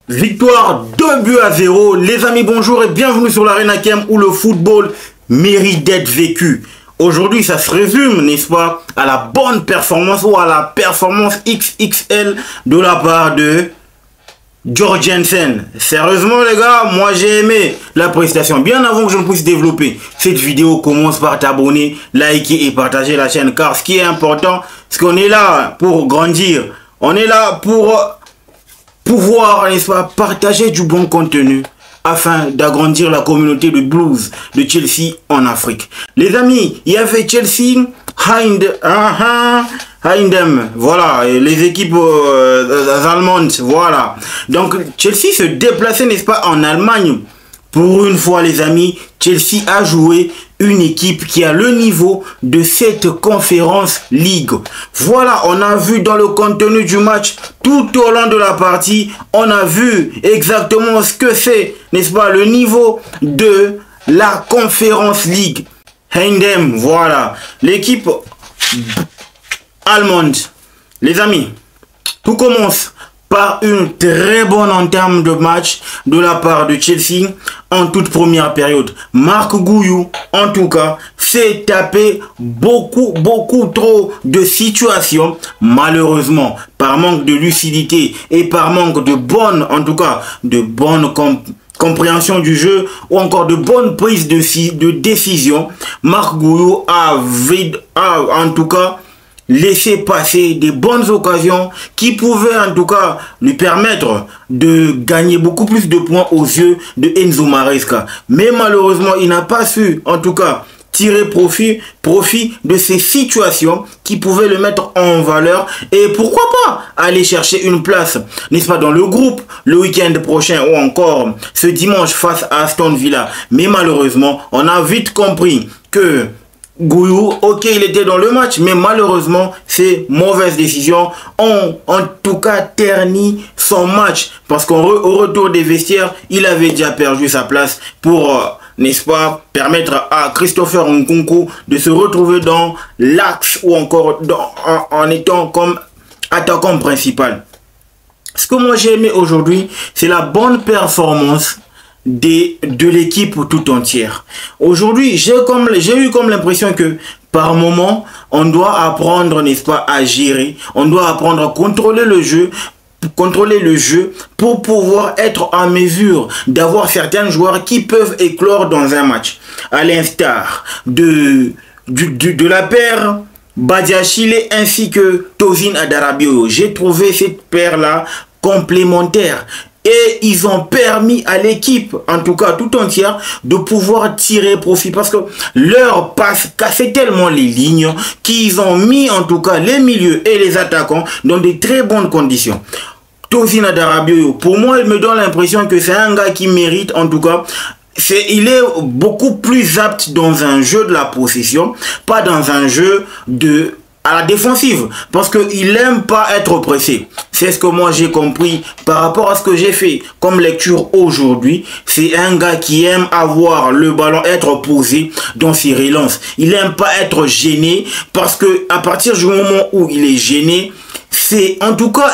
Victoire 2-0. Les amis, bonjour et bienvenue sur l'Arena Cam où le football mérite d'être vécu. Aujourd'hui, ça se résume, n'est-ce pas, à la bonne performance ou à la performance XXL de la part de Jorgensen. Sérieusement les gars, moi j'ai aimé la prestation. Bien avant que je ne puisse développer cette vidéo, commence par t'abonner, liker et partager la chaîne. Car ce qui est important, c'est qu'on est là pour grandir. On est là pour pouvoir, n'est-ce pas, partager du bon contenu afin d'agrandir la communauté de blues de Chelsea en Afrique. Les amis, il y avait Chelsea, Hindem, voilà, les équipes allemandes, voilà. Donc Chelsea se déplaçait, n'est-ce pas, en Allemagne. Pour une fois les amis, Chelsea a joué une équipe qui a le niveau de cette conférence League. Voilà, on a vu dans le contenu du match, tout au long de la partie, on a vu exactement ce que c'est, n'est-ce pas, le niveau de la conférence League. Hindem, voilà, l'équipe allemande. Les amis, tout commence par une très bonne entame de match de la part de Chelsea en toute première période. Marc Guiu, en tout cas, s'est tapé beaucoup trop de situations. Malheureusement, par manque de lucidité et par manque de bonne, en tout cas, de bonne compréhension du jeu ou encore de bonne prise de décision, Marc Guiu a en tout cas laisser passer des bonnes occasions qui pouvaient en tout cas lui permettre de gagner beaucoup plus de points aux yeux de Enzo Maresca. Mais malheureusement, il n'a pas su en tout cas tirer profit de ces situations qui pouvaient le mettre en valeur et pourquoi pas aller chercher une place, n'est-ce pas, dans le groupe le week-end prochain ou encore ce dimanche face à Aston Villa. Mais malheureusement, on a vite compris que Guiu, ok, il était dans le match, mais malheureusement, ces mauvaises décisions ont en tout cas terni son match. Parce qu'au retour des vestiaires, il avait déjà perdu sa place pour, n'est-ce pas, permettre à Christopher Nkunku de se retrouver dans l'axe ou encore en étant comme attaquant principal. Ce que moi j'ai aimé aujourd'hui, c'est la bonne performance de l'équipe tout entière. Aujourd'hui, j'ai eu comme l'impression que par moment, on doit apprendre, n'est-ce pas, à gérer. On doit apprendre à contrôler le jeu pour pouvoir être en mesure d'avoir certains joueurs qui peuvent éclore dans un match. À l'instar de la paire Badiashile ainsi que Tosin Adarabioyo. J'ai trouvé cette paire-là complémentaire. Et ils ont permis à l'équipe, en tout cas tout entière, de pouvoir tirer profit. Parce que leur passe cassait tellement les lignes qu'ils ont mis en tout cas les milieux et les attaquants dans de très bonnes conditions. Tosin Adarabioyo, pour moi, il me donne l'impression que c'est un gars qui mérite en tout cas. Il est beaucoup plus apte dans un jeu de la possession, pas dans un jeu à la défensive, parce qu'il n'aime pas être pressé. C'est ce que moi j'ai compris par rapport à ce que j'ai fait comme lecture aujourd'hui. C'est un gars qui aime avoir le ballon, être posé dans ses relances. Il n'aime pas être gêné, parce que à partir du moment où il est gêné, c'est en tout cas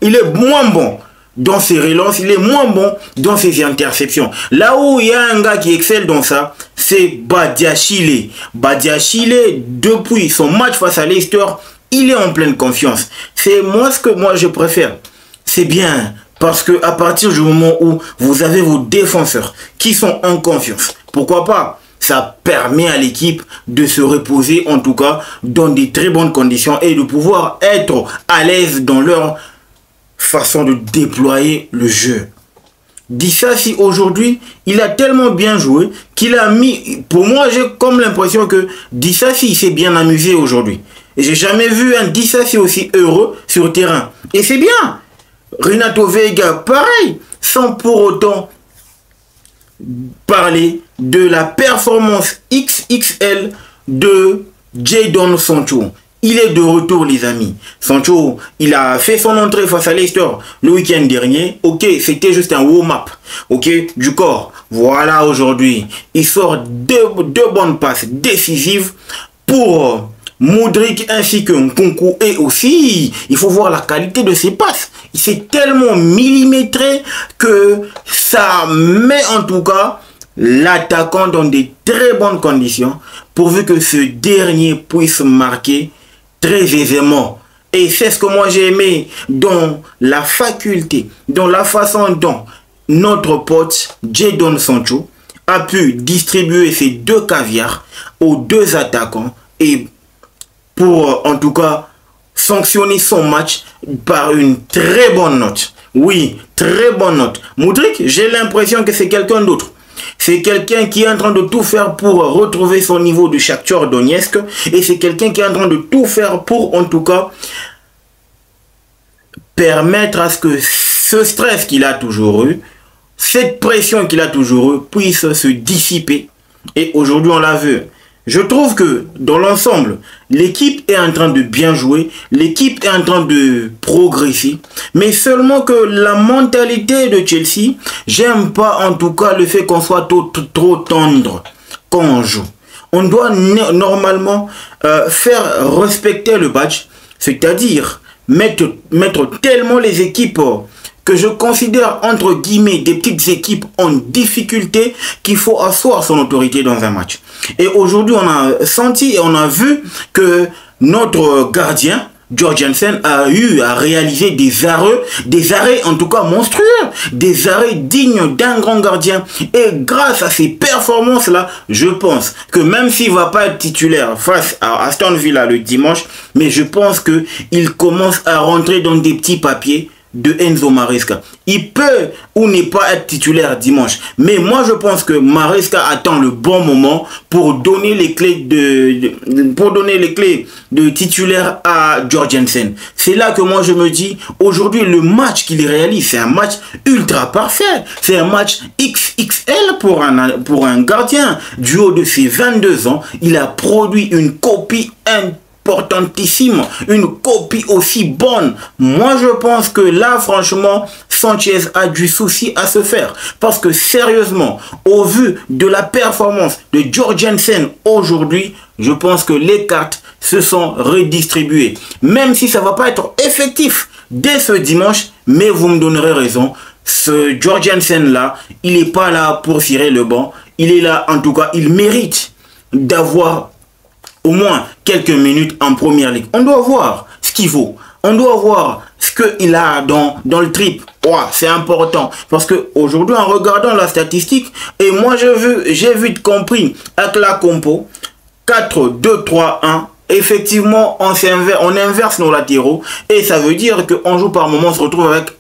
il est moins bon dans ses relances, il est moins bon dans ses interceptions. Là où il y a un gars qui excelle dans ça, c'est Badiashile. Badiashile, depuis son match face à Leicester, il est en pleine confiance. C'est moi ce que moi je préfère. C'est bien parce que à partir du moment où vous avez vos défenseurs qui sont en confiance, pourquoi pas, ça permet à l'équipe de se reposer en tout cas dans de très bonnes conditions et de pouvoir être à l'aise dans leur façon de déployer le jeu. Disasi aujourd'hui, il a tellement bien joué qu'il a mis, pour moi j'ai comme l'impression que Disasi s'est bien amusé aujourd'hui. Et j'ai jamais vu un Disasi aussi heureux sur terrain. Et c'est bien. Renato Veiga, pareil, sans pour autant parler de la performance XXL de Jadon Sancho. Il est de retour les amis. Sancho, il a fait son entrée face à Leicester le week-end dernier. Ok, c'était juste un warm-up. Ok, du corps. Voilà aujourd'hui. Il sort deux bonnes passes décisives pour Modric ainsi que Nkunku. Et aussi, il faut voir la qualité de ses passes. c'est tellement millimétré que ça met en tout cas l'attaquant dans des très bonnes conditions, pourvu que ce dernier puisse marquer très aisément. Et c'est ce que moi j'ai aimé dans la faculté, dans la façon dont notre pote Jadon Sancho a pu distribuer ces deux caviars aux deux attaquants et pour en tout cas sanctionner son match par une très bonne note. Oui, très bonne note. Mudryk, j'ai l'impression que c'est quelqu'un d'autre. C'est quelqu'un qui est en train de tout faire pour retrouver son niveau de Shakhtar Donetsk. Et c'est quelqu'un qui est en train de tout faire pour, en tout cas, permettre à ce que ce stress qu'il a toujours eu, cette pression qu'il a toujours eu, puisse se dissiper. Et aujourd'hui, on l'a vu. Je trouve que dans l'ensemble, l'équipe est en train de bien jouer, l'équipe est en train de progresser, mais seulement que la mentalité de Chelsea, j'aime pas en tout cas le fait qu'on soit trop tendre quand on joue. On doit normalement faire respecter le badge, c'est-à-dire mettre tellement les équipes que je considère entre guillemets des petites équipes en difficulté qu'il faut asseoir son autorité dans un match. Et aujourd'hui, on a senti et on a vu que notre gardien, Jorgensen, a eu à réaliser des arrêts en tout cas monstrueux, des arrêts dignes d'un grand gardien. Et grâce à ces performances-là, je pense que même s'il ne va pas être titulaire face à Aston Villa le dimanche, mais je pense qu'il commence à rentrer dans des petits papiers de Enzo Maresca. Il peut ou ne pas être titulaire dimanche, mais moi je pense que Maresca attend le bon moment pour donner les clés de titulaire à Jorgensen. C'est là que moi je me dis, aujourd'hui le match qu'il réalise, c'est un match ultra parfait, c'est un match XXL pour un gardien. Du haut de ses 22 ans, il a produit une copie importantissime, une copie aussi bonne. Moi je pense que là franchement Sanchez a du souci à se faire, parce que sérieusement, au vu de la performance de Jorgensen aujourd'hui, je pense que les cartes se sont redistribuées, même si ça va pas être effectif dès ce dimanche, mais vous me donnerez raison, ce Jorgensen là, il n'est pas là pour cirer le banc, il est là, en tout cas il mérite d'avoir au moins quelques minutes en première ligue. On doit voir ce qu'il vaut. On doit voir ce qu'il a dans le trip. Ouais, c'est important. Parce qu'aujourd'hui, en regardant la statistique, et moi j'ai vite compris avec la compo 4-2-3-1. Effectivement, on inverse nos latéraux et ça veut dire qu'on joue par moment, on se retrouve avec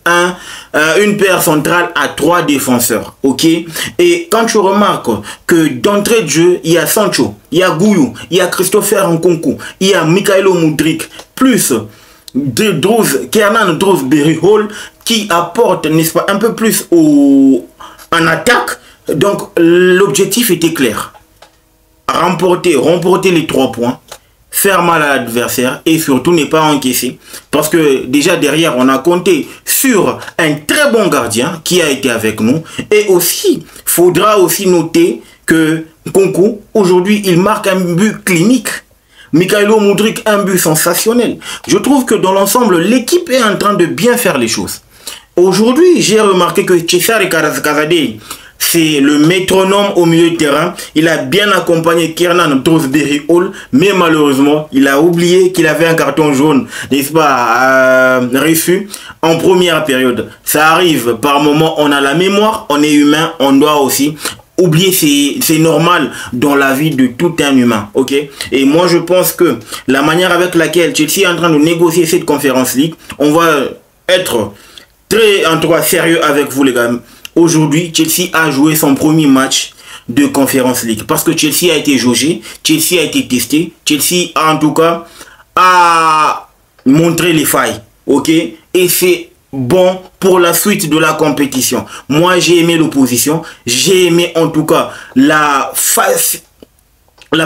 une paire centrale à 3 défenseurs, ok. Et quand tu remarques que d'entrée de jeu, il y a Sancho, il y a Guyu, il y a Christopher Nkunku, il y a Mykhailo Mudryk, plus Kiernan Dewsbury-Hall qui apporte, n'est-ce pas, un peu plus en attaque. Donc l'objectif était clair, remporter les 3 points, faire mal à l'adversaire et surtout ne pas encaisser, parce que déjà derrière on a compté sur un très bon gardien qui a été avec nous. Et aussi faudra aussi noter que Nkunku aujourd'hui il marque un but clinique, Mykhailo Mudryk un but sensationnel. Je trouve que dans l'ensemble l'équipe est en train de bien faire les choses. Aujourd'hui j'ai remarqué que Cesare Kazade, c'est le métronome au milieu de terrain. Il a bien accompagné Kiernan Dewsbury-Hall, mais malheureusement, il a oublié qu'il avait un carton jaune, n'est-ce pas, reçu en première période. Ça arrive par moment, on a la mémoire, on est humain, on doit aussi oublier, c'est normal dans la vie de tout un humain, ok. Et moi, je pense que la manière avec laquelle Chelsea est en train de négocier cette Conference League, on va être très, en tout cas, sérieux avec vous, les gars. Aujourd'hui, Chelsea a joué son premier match de Conference League parce que Chelsea a été jaugé, Chelsea a été testé, Chelsea en tout cas a montré les failles, ok. Et c'est bon pour la suite de la compétition. Moi, j'ai aimé l'opposition, j'ai aimé en tout cas la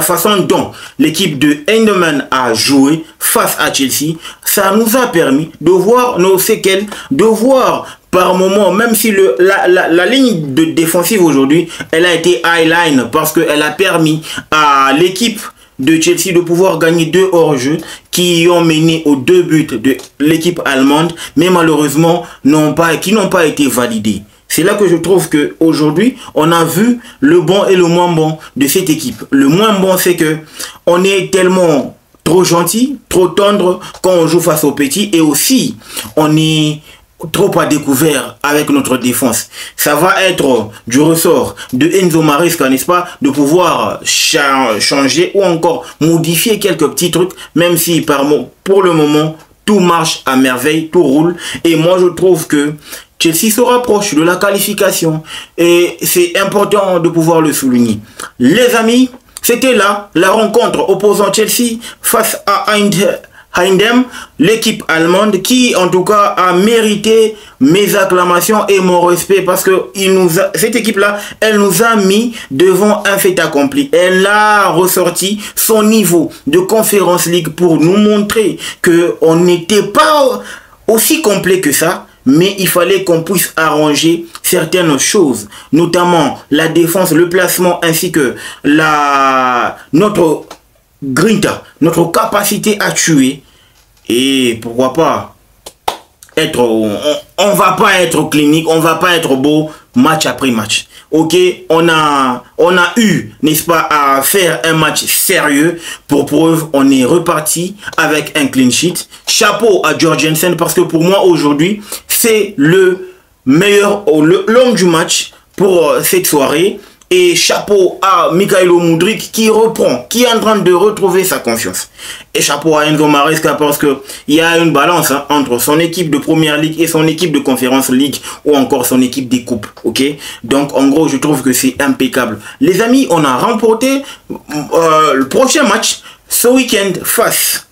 façon dont l'équipe de Eindhoven a joué face à Chelsea. Ça nous a permis de voir nos séquelles, de voir par moment, même si la ligne de défensive aujourd'hui, elle a été highline parce qu'elle a permis à l'équipe de Chelsea de pouvoir gagner 2 hors-jeu qui ont mené aux 2 buts de l'équipe allemande, mais malheureusement qui n'ont pas été validés. C'est là que je trouve que aujourd'hui on a vu le bon et le moins bon de cette équipe. Le moins bon, c'est que on est tellement trop gentil, trop tendre quand on joue face aux petits, et aussi on est trop à découvert avec notre défense. Ça va être du ressort de Enzo Maresca, n'est-ce pas, de pouvoir changer ou encore modifier quelques petits trucs, même si pour le moment tout marche à merveille, tout roule. Et moi je trouve que Chelsea se rapproche de la qualification et c'est important de pouvoir le souligner. Les amis, c'était là la rencontre opposant Chelsea face à Eindhoven, l'équipe allemande qui en tout cas a mérité mes acclamations et mon respect, parce que cette équipe-là, elle nous a mis devant un fait accompli. Elle a ressorti son niveau de Conference League pour nous montrer qu'on n'était pas aussi complet que ça, mais il fallait qu'on puisse arranger certaines choses, notamment la défense, le placement, ainsi que notre grinta, notre capacité à tuer. Et pourquoi pas on va pas être clinique, on va pas être beau match après match. Ok, on a eu, n'est-ce pas, à faire un match sérieux. Pour preuve, on est reparti avec un clean sheet. Chapeau à Jorgensen, parce que pour moi aujourd'hui c'est le meilleur, l'homme du match pour cette soirée. Et chapeau à Mykhailo Mudryk qui reprend, qui est en train de retrouver sa confiance. Et chapeau à Enzo Maresca, parce qu'il y a une balance entre son équipe de Première Ligue et son équipe de Conference League, ou encore son équipe des coupes. Ok, donc en gros je trouve que c'est impeccable. Les amis, on a remporté le prochain match ce week-end face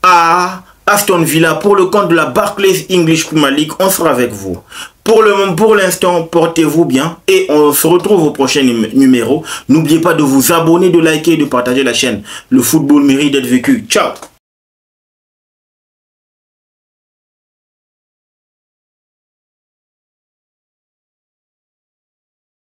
à Aston Villa pour le compte de la Barclays English Premier League. On sera avec vous. Pour l'instant, portez-vous bien et on se retrouve au prochain numéro. N'oubliez pas de vous abonner, de liker et de partager la chaîne. Le football mérite d'être vécu. Ciao!